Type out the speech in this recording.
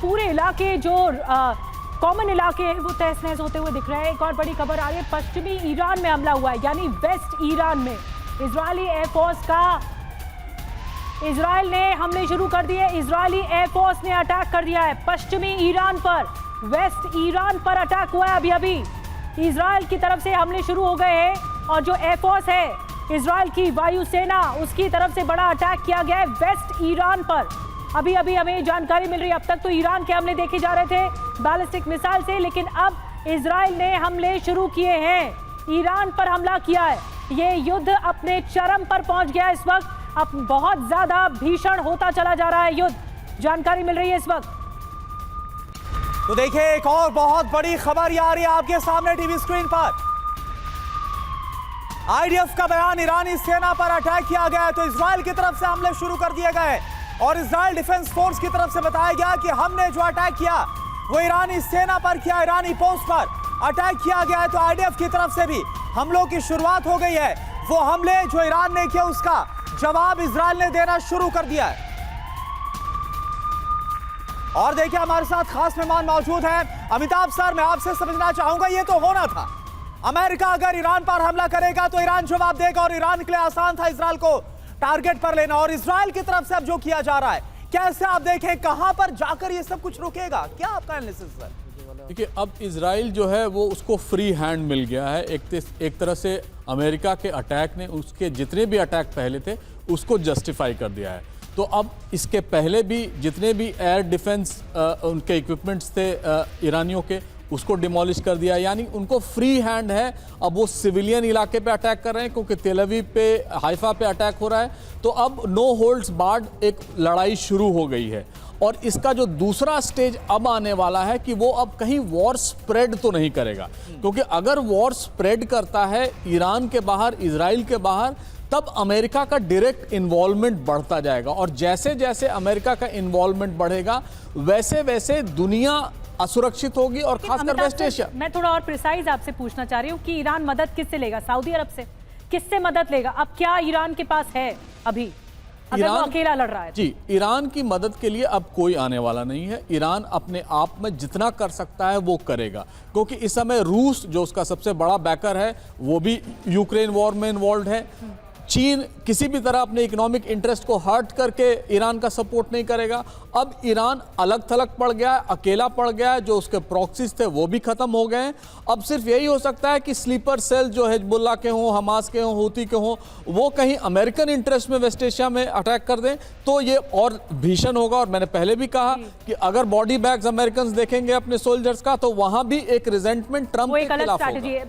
पूरे इलाके जो कॉमन इलाके हैं वो तहस नहस होते हुए दिख रहे हैं। एक और बड़ी खबर आ रही है, पश्चिमी ईरान में हमला हुआ है, यानी वेस्ट ईरान में इजरायली एयरफोर्स का इजराइल ने हमले शुरू कर दिए। इजरायली एयरफोर्स ने अटैक कर दिया है पश्चिमी ईरान पर, वेस्ट ईरान पर अटैक हुआ है। अभी अभी इजराइल की तरफ से हमले शुरू हो गए हैं और जो एयरफोर्स है इजराइल की वायुसेना, उसकी तरफ से बड़ा अटैक किया गया है वेस्ट ईरान पर। अभी अभी हमें जानकारी मिल रही है, अब तक तो ईरान के हमले देखे जा रहे थे बैलिस्टिक मिसाइल से, लेकिन अब इजराइल ने हमले शुरू किए हैं, ईरान पर हमला किया है। ये युद्ध अपने चरम पर पहुंच गया है इस वक्त, अब बहुत ज्यादा भीषण होता चला जा रहा है युद्ध, जानकारी मिल रही है इस वक्त। तो देखिए एक और बहुत बड़ी खबर आ रही है आपके सामने टीवी स्क्रीन पर। आईडीएफ का बयान, ईरानी सेना पर अटैक किया गया है तो इजराइल की तरफ से हमले शुरू कर दिए गए और इजराइल डिफेंस फोर्स की तरफ से बताया गया कि हमने जो अटैक किया वो ईरानी सेना पर किया, ईरानी पोस्ट पर अटैक किया गया है। तो आईडीएफ की तरफ से भी हमलों की शुरुआत हो गई है। वो हमले जो ईरान ने किया उसका जवाब इजराइल ने देना शुरू कर दिया है। और देखिए हमारे साथ खास मेहमान मौजूद हैं। अमिताभ सर, मैं आपसे समझना चाहूंगा, ये तो होना था, अमेरिका अगर ईरान पर हमला करेगा तो ईरान जवाब देगा और ईरान के लिए आसान था इजराइल को टारगेट पर लेना, और इजराइल की तरफ से अब जो किया जा रहा है कैसे आप देखें, कहां पर जाकर ये सब कुछ रुकेगा, क्या आपका एनालिसिस सर? देखिए अब इजराइल जो है वो उसको फ्री हैंड मिल गया है। एक तरह से अमेरिका के अटैक ने उसके जितने भी अटैक पहले थे उसको जस्टिफाई कर दिया है। तो अब इसके पहले भी जितने भी एयर डिफेंस उनके इक्विपमेंट्स थे ईरानियों के, उसको डिमोलिश कर दिया, यानी उनको फ्री हैंड है। अब वो सिविलियन इलाके पे अटैक कर रहे हैं क्योंकि तेल अवीव पे, हाइफा पे अटैक हो रहा है। तो अब नो होल्ड्स बार्ड एक लड़ाई शुरू हो गई है और इसका जो दूसरा स्टेज अब आने वाला है कि वो अब कहीं वॉर स्प्रेड तो नहीं करेगा, क्योंकि अगर वॉर स्प्रेड करता है ईरान के बाहर, इजराइल के बाहर, तब अमेरिका का डायरेक्ट इन्वॉल्वमेंट बढ़ता जाएगा और जैसे जैसे अमेरिका का इन्वॉल्वमेंट बढ़ेगा वैसे वैसे दुनिया असुरक्षित होगी और खासकर वेस्ट एशिया। मैं थोड़ा और प्रिसाइज आपसे पूछना चाह रही हूँ कि ईरान मदद किससे लेगा? सऊदी अरब से? किससे मदद लेगा? अब क्या ईरान के पास है अभी, अगर वो अकेला लड़ रहा है? जी, ईरान की मदद के लिए अब कोई आने वाला नहीं है। ईरान अपने आप में जितना कर सकता है वो करेगा, क्योंकि इस समय रूस जो उसका सबसे बड़ा बैकर है वो भी यूक्रेन वॉर में इन्वॉल्व है। चीन किसी भी तरह अपने इकोनॉमिक इंटरेस्ट को हर्ट करके ईरान का सपोर्ट नहीं करेगा। अब ईरान अलग थलग पड़ गया है, अकेला पड़ गया है, जो उसके प्रॉक्सीज थे वो भी खत्म हो गए हैं। अब सिर्फ यही हो सकता है कि स्लीपर सेल जो हिजबुल्लाह के हों, हमास के हों, हूती के हों, वो कहीं अमेरिकन इंटरेस्ट में वेस्ट एशिया में अटैक कर दें तो ये और भीषण होगा। और मैंने पहले भी कहा कि अगर बॉडी बैग्स अमेरिकन देखेंगे अपने सोल्जर्स का तो वहां भी एक रिजेंटमेंट ट्रम्प के खिलाफ होगा।